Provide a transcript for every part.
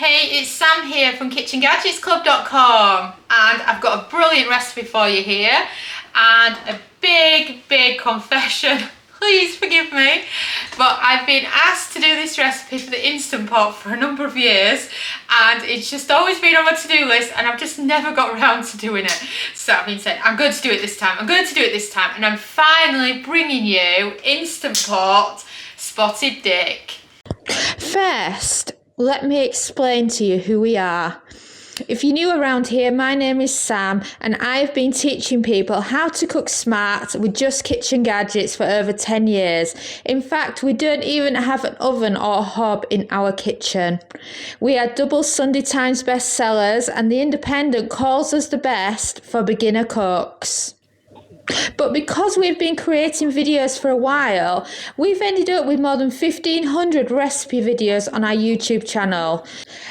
Hey, it's Sam here from KitchenGadgetsClub.com, and I've got a brilliant recipe for you here and a big confession. Please forgive me, but I've been asked to do this recipe for the Instant Pot for a number of years, and it's just always been on my to-do list, and I've just never got around to doing it. So I've been saying, I'm going to do it this time, I'm going to do it this time, and I'm finally bringing you Instant Pot Spotted Dick. First, let me explain to you who we are. If you're new around here, my name is Sam, and I've been teaching people how to cook smart with just kitchen gadgets for over 10 years. In fact, we don't even have an oven or a hob in our kitchen. We are double Sunday Times bestsellers, and The Independent calls us the best for beginner cooks. But because we've been creating videos for a while, we've ended up with more than 1,500 recipe videos on our YouTube channel.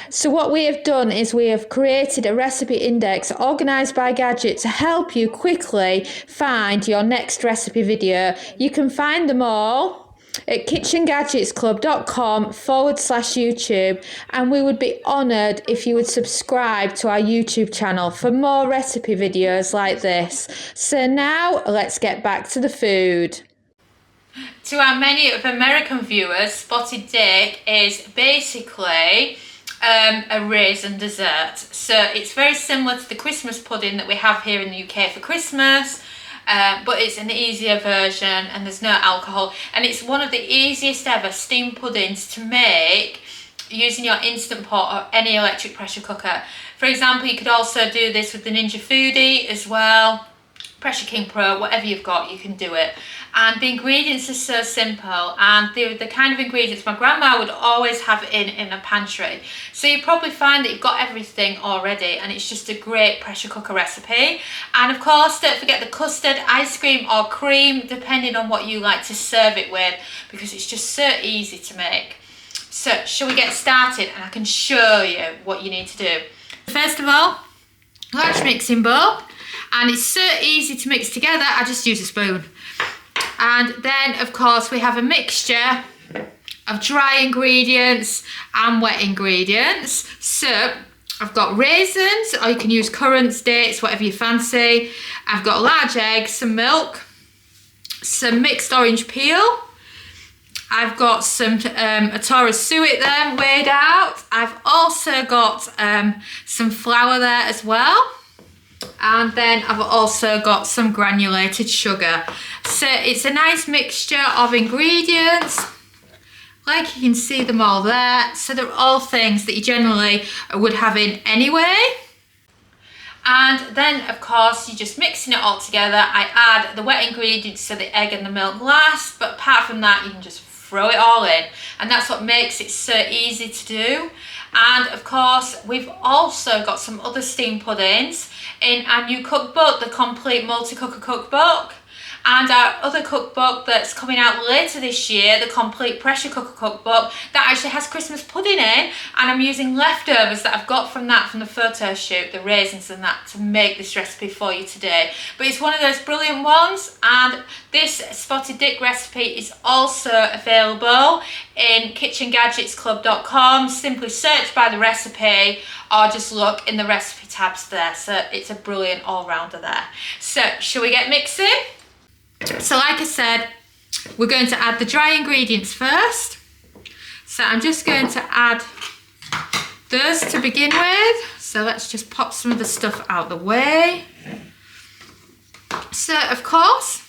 So what we have done is we have created a recipe index organised by gadget to help you quickly find your next recipe video. You can find them all at KitchenGadgetsClub.com/YouTube, and we would be honoured if you would subscribe to our YouTube channel for more recipe videos like this. So now let's get back to the food. To our many of American viewers, Spotted Dick is basically a raisin dessert. So it's very similar to the Christmas pudding that we have here in the UK for Christmas. But it's an easier version and there's no alcohol, and it's one of the easiest ever steamed puddings to make using your Instant Pot or any electric pressure cooker. For example, you could also do this with the Ninja Foodie as well, Pressure King Pro, whatever you've got, you can do it. And the ingredients are so simple, and they're the kind of ingredients my grandma would always have in a pantry. So you probably find that you've got everything already, and it's just a great pressure cooker recipe. And of course, don't forget the custard, ice cream or cream, depending on what you like to serve it with, because it's just so easy to make. So shall we get started, and I can show you what you need to do. First of all, large mixing bowl, and it's so easy to mix together, I just use a spoon. And then, of course, we have a mixture of dry ingredients and wet ingredients. So I've got raisins, or you can use currants, dates, whatever you fancy. I've got large eggs, some milk, some mixed orange peel. I've got some Atora suet there weighed out. I've also got some flour there as well. And then I've also got some granulated sugar. So it's a nice mixture of ingredients. Like you can see them all there. So they're all things that you generally would have in anyway. And then of course you're just mixing it all together. I add the wet ingredients, so the egg and the milk last, but apart from that you can just throw it all in, and that's what makes it so easy to do. And of course we've also got some other steamed puddings in our new cookbook, the Complete Multi-Cooker Cookbook, and our other cookbook that's coming out later this year, the Complete Pressure Cooker Cookbook, that actually has Christmas pudding in, and I'm using leftovers that I've got from that, from the photo shoot, the raisins and that, to make this recipe for you today. But it's one of those brilliant ones, and this Spotted Dick recipe is also available in KitchenGadgetsClub.com. Simply search by the recipe or just look in the recipe tabs there. So it's a brilliant all-rounder there. So shall we get mixing? So like I said, we're going to add the dry ingredients first. So I'm just going to add those to begin with. So let's just pop some of the stuff out the way. So of course,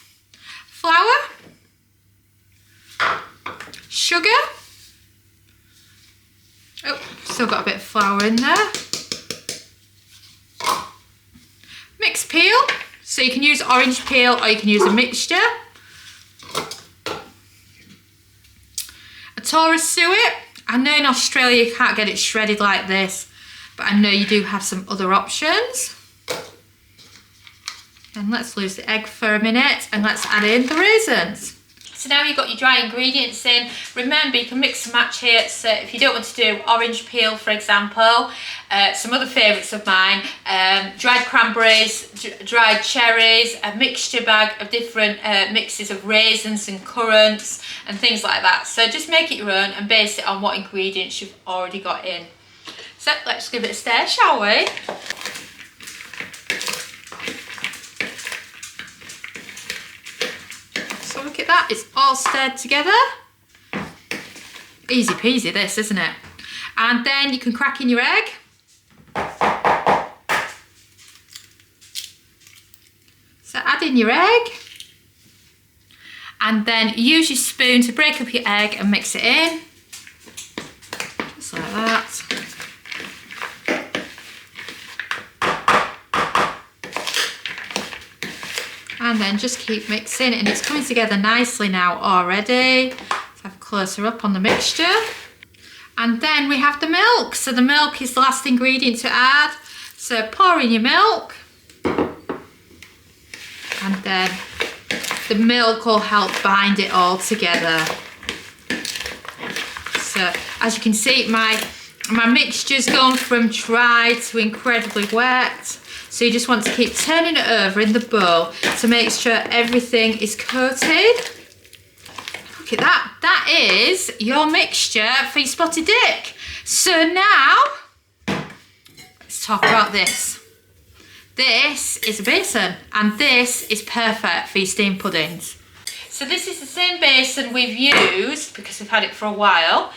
flour, sugar. Oh, still got a bit of flour in there. Mixed peel. So you can use orange peel or you can use a mixture. Atora suet. I know in Australia you can't get it shredded like this, but I know you do have some other options. And let's lose the egg for a minute, and let's add in the raisins. So now you've got your dry ingredients in. Remember, you can mix and match here. So if you don't want to do orange peel, for example, some other favourites of mine, dried cranberries, dried cherries, a mixture bag of different mixes of raisins and currants and things like that. So just make it your own and base it on what ingredients you've already got in. So let's give it a stir, shall we? So look at that, it's all stirred together. Easy peasy this, isn't it? And then you can crack in your egg. So add in your egg. And then use your spoon to break up your egg and mix it in. Just like that. And then just keep mixing, and it's coming together nicely now already. Let's have a closer up on the mixture. And then we have the milk. So the milk is the last ingredient to add. So pour in your milk. And then the milk will help bind it all together. So as you can see, my mixture's gone from dry to incredibly wet. So you just want to keep turning it over in the bowl to make sure everything is coated. Look at that. That is your mixture for your spotted dick. So now, let's talk about this. This is a basin, and this is perfect for your steamed puddings. So this is the same basin we've used, because we've had it for a while,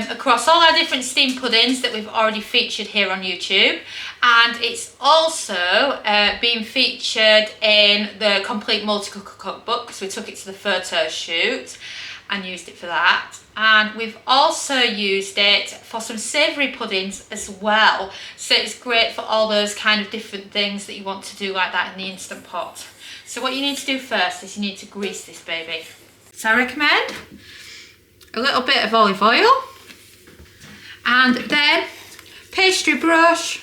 across all our different steamed puddings that we've already featured here on YouTube. And it's also been featured in the Complete Multi-Cooker Cookbook, because we took it to the photo shoot and used it for that. And we've also used it for some savoury puddings as well. So it's great for all those kind of different things that you want to do like that in the Instant Pot. So what you need to do first is you need to grease this baby. So I recommend a little bit of olive oil, and then pastry brush,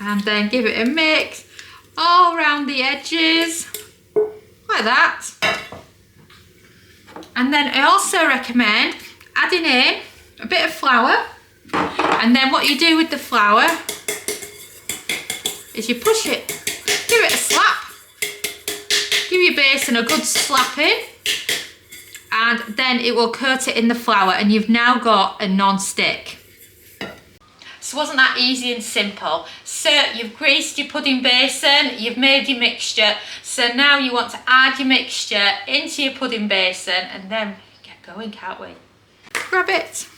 and then give it a mix all around the edges like that. And then I also recommend adding in a bit of flour, and then what you do with the flour is you push it, give it a slap, give your basin a good slapping, and then it will coat it in the flour, and you've now got a non-stick. So wasn't that easy and simple? So you've greased your pudding basin, you've made your mixture, so now you want to add your mixture into your pudding basin, and then get going, can't we? Grab it.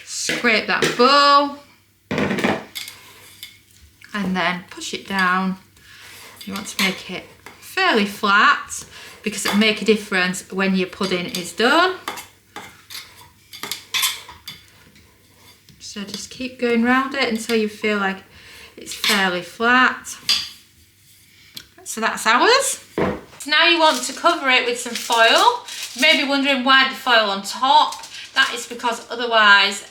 Scrape that bowl. And then push it down. You want to make it fairly flat because it'll make a difference when your pudding is done. So just keep going round it until you feel like it's fairly flat. So that's ours. So now you want to cover it with some foil. You may be wondering why the foil on top. That is because otherwise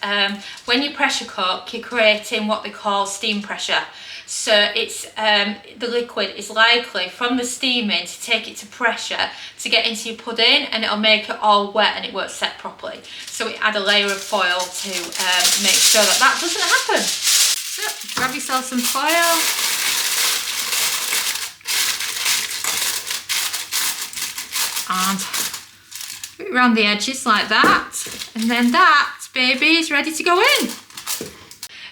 when you pressure cook, you're creating what they call steam pressure. So it's the liquid is likely from the steaming to take it to pressure to get into your pudding, and it'll make it all wet and it won't set properly. So we add a layer of foil to make sure that that doesn't happen. So grab yourself some foil. And put it around the edges like that, and then that baby is ready to go in.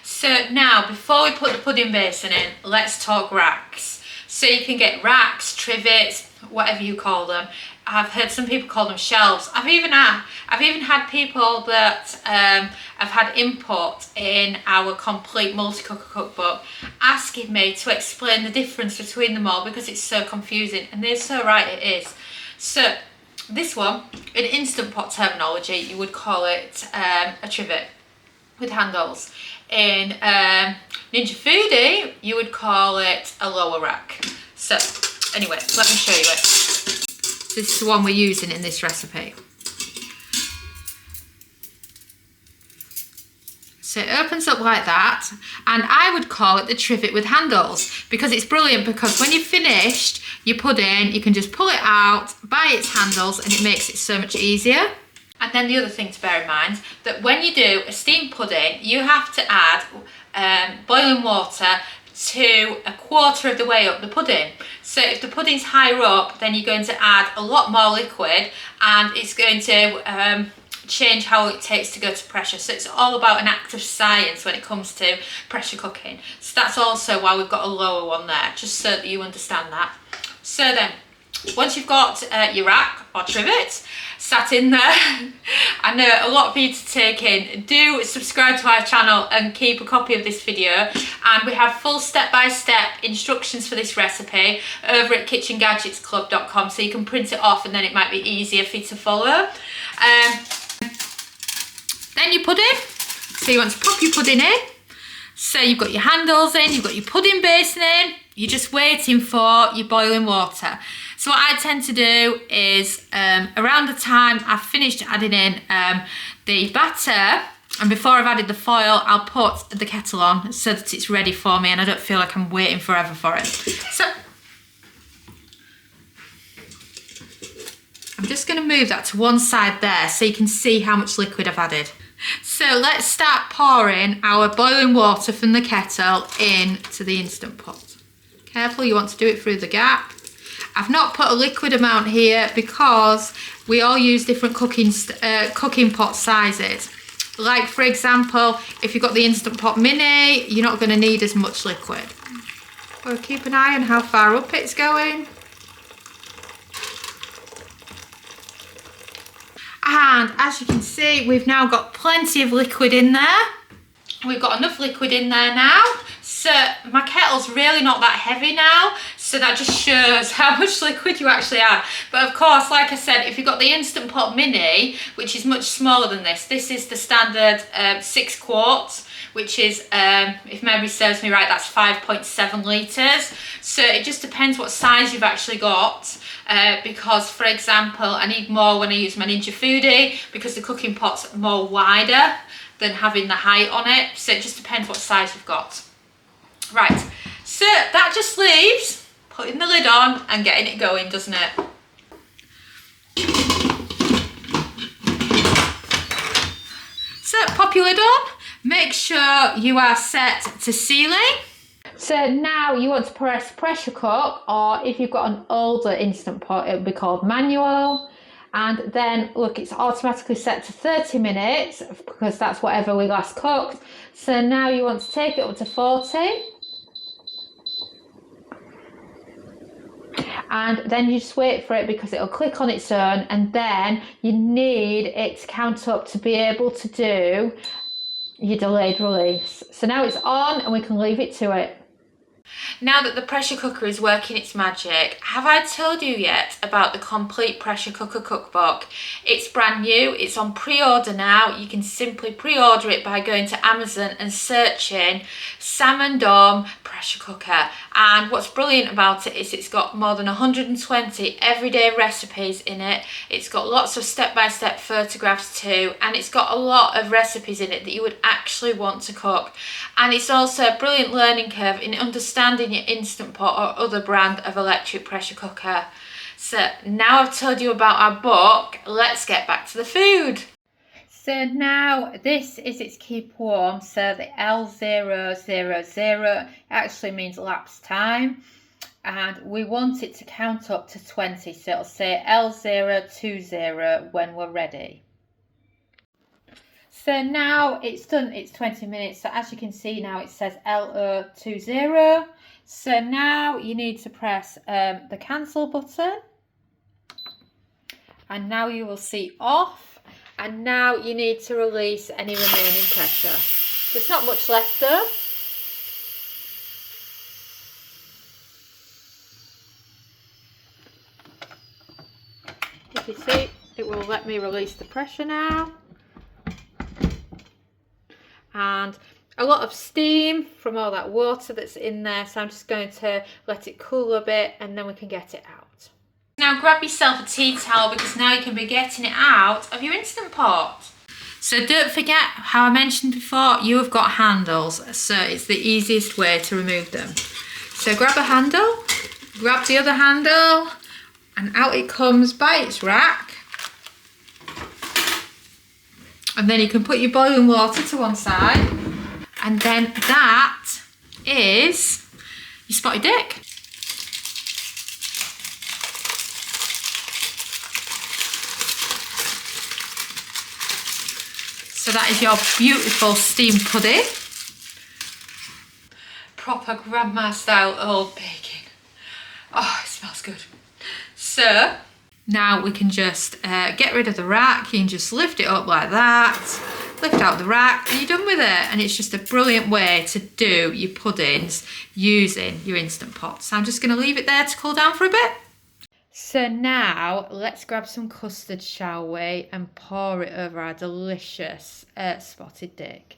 So now, before we put the pudding basin in, let's talk racks. So you can get racks, trivets, whatever you call them. I've heard some people call them shelves. I've even had people that have had input in our Complete Multi-Cooker Cookbook asking me to explain the difference between them all because it's so confusing, and they're so right, it is. So this one, in Instant Pot terminology, you would call it a trivet with handles. In Ninja Foodie, you would call it a lower rack. So anyway, let me show you it. This is the one we're using in this recipe. So it opens up like that, and I would call it the trivet with handles because it's brilliant, because when you've finished your pudding, you can just pull it out by its handles and it makes it so much easier. And then the other thing to bear in mind, that when you do a steamed pudding, you have to add boiling water to a quarter of the way up the pudding. So if the pudding's higher up, then you're going to add a lot more liquid, and it's going to change how long it takes to go to pressure. So it's all about an act of science when it comes to pressure cooking. So that's also why we've got a lower one there, just so that you understand that. So then, once you've got your rack or trivet sat in there, I know a lot for you to take in. Do subscribe to our channel and keep a copy of this video, and we have full step-by-step instructions for this recipe over at KitchenGadgetsClub.com, so you can print it off and then it might be easier for you to follow. Then your pudding, so you want to pop your pudding in. So you've got your handles in, you've got your pudding basin in, you're just waiting for your boiling water. So what I tend to do is around the time I've finished adding in the batter, and before I've added the foil, I'll put the kettle on so that it's ready for me and I don't feel like I'm waiting forever for it. So I'm just going to move that to one side there so you can see how much liquid I've added. So let's start pouring our boiling water from the kettle into the Instant Pot. Careful, you want to do it through the gap. I've not put a liquid amount here because we all use different cooking pot sizes. Like for example, if you've got the Instant Pot Mini, you're not going to need as much liquid. Well, keep an eye on how far up it's going. And as you can see, we've now got plenty of liquid in there. We've got enough liquid in there now. So my kettle's really not that heavy now. So that just shows how much liquid you actually add. But of course, like I said, if you've got the Instant Pot Mini, which is much smaller than this is the standard 6 quarts, which is, if memory serves me right, that's 5.7 litres. So it just depends what size you've actually got. Because, for example, I need more when I use my Ninja Foodie because the cooking pot's more wider than having the height on it. So it just depends what size you've got. Right, so that just leaves putting the lid on and getting it going, doesn't it? So pop your lid on, make sure you are set to sealing. So now you want to press pressure cook, or if you've got an older Instant Pot, it would be called manual. And then look, it's automatically set to 30 minutes because that's whatever we last cooked. So now you want to take it up to 40. And then you just wait for it because it'll click on its own, and then you need it to count up to be able to do your delayed release. So now it's on and we can leave it to it. Now that the pressure cooker is working its magic, have I told you yet about the complete pressure cooker cookbook? It's brand new, it's on pre-order now. You can simply pre-order it by going to Amazon and searching Salmon Dome pressure cooker. And what's brilliant about it is it's got more than 120 everyday recipes in it. It's got lots of step-by-step photographs too, and it's got a lot of recipes in it that you would actually want to cook. And it's also a brilliant learning curve in understanding your Instant Pot or other brand of electric pressure cooker. So now I've told you about our book, let's get back to the food. So now this is its keep warm, so the L000 actually means lapse time, and we want it to count up to 20, so it'll say L020 when we're ready. So now it's done its 20 minutes, so as you can see now it says L020. So now you need to press the cancel button, and now you will see off. And now you need to release any remaining pressure. There's not much left though. If you see, it will let me release the pressure now. And a lot of steam from all that water that's in there, so I'm just going to let it cool a bit and then we can get it out. Now grab yourself a tea towel because now you can be getting it out of your Instant Pot. So don't forget how I mentioned before, you have got handles, so it's the easiest way to remove them. So grab a handle, grab the other handle, and out it comes by its rack. And then you can put your boiling water to one side, And then that is your spotted dick. So that is your beautiful steamed pudding. Proper grandma style old baking. Oh, it smells good. So now we can just get rid of the rack. You can just lift it up like that, lift out the rack, and you're done with it. And it's just a brilliant way to do your puddings using your Instant Pot. So I'm just going to leave it there to cool down for a bit. So now let's grab some custard, shall we, and pour it over our delicious spotted dick.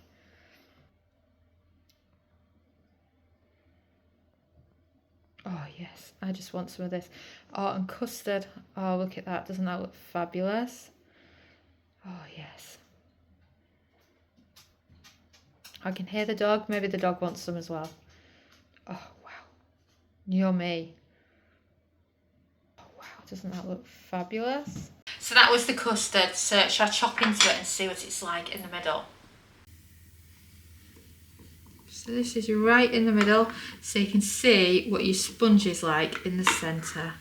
Oh yes, I just want some of this. Oh, and custard. Oh, look at that. Doesn't that look fabulous? Oh yes. I can hear the dog. Maybe the dog wants some as well. Oh wow. Yummy. Oh wow, doesn't that look fabulous? So that was the custard. So shall I chop into it and see what it's like in the middle? So this is right in the middle, so you can see what your sponge is like in the centre.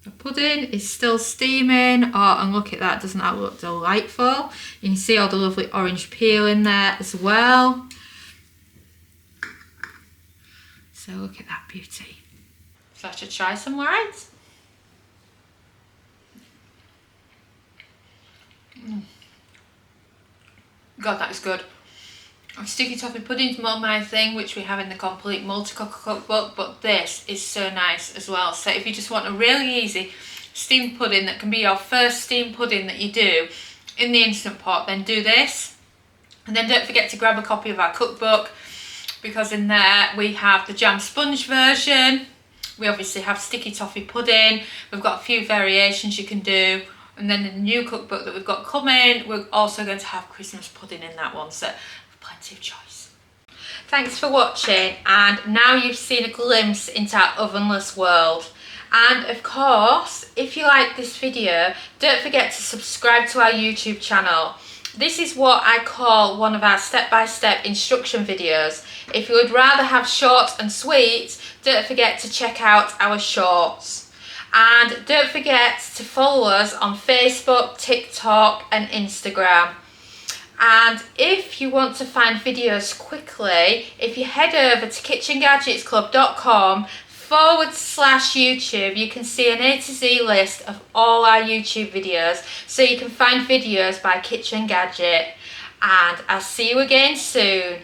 The pudding is still steaming. Oh, and look at that, doesn't that look delightful? You can see all the lovely orange peel in there as well. So look at that beauty. So I should try some, right? God, that is good. Sticky toffee pudding's more my thing, which we have in the complete multi-cooker cookbook, but this is so nice as well. So if you just want a really easy steamed pudding that can be your first steamed pudding that you do in the Instant Pot, then do this. And then don't forget to grab a copy of our cookbook, because in there we have the jam sponge version. We obviously have sticky toffee pudding. We've got a few variations you can do. And then in the new cookbook that we've got coming, we're also going to have Christmas pudding in that one. So plenty of choice. Thanks for watching, and now you've seen a glimpse into our ovenless world. And of course, if you like this video, don't forget to subscribe to our YouTube channel. This is what I call one of our step-by-step instruction videos. If you would rather have short and sweet, don't forget to check out our shorts. And don't forget to follow us on Facebook, TikTok and Instagram. And if you want to find videos quickly, if you head over to KitchenGadgetsClub.com/YouTube, you can see an A to Z list of all our YouTube videos. So you can find videos by Kitchen Gadget. And I'll see you again soon.